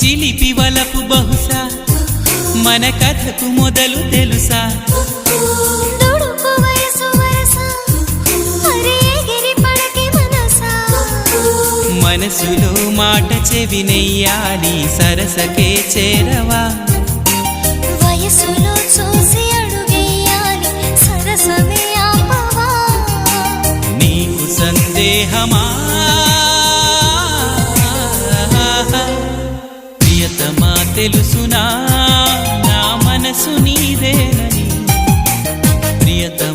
చిలిపి వలపు బహుశా మన కథకు మొదలు తెలుసా మనసులో మాట చెవినెయ్యాలి సరసకే చేరవా వయసులో చూసి అడుగేయాలి సరసమే ఆపవా నీకు సందేహమా ప్రియతమా తెలుసునా నా మనసు నీదేనని ప్రియతమా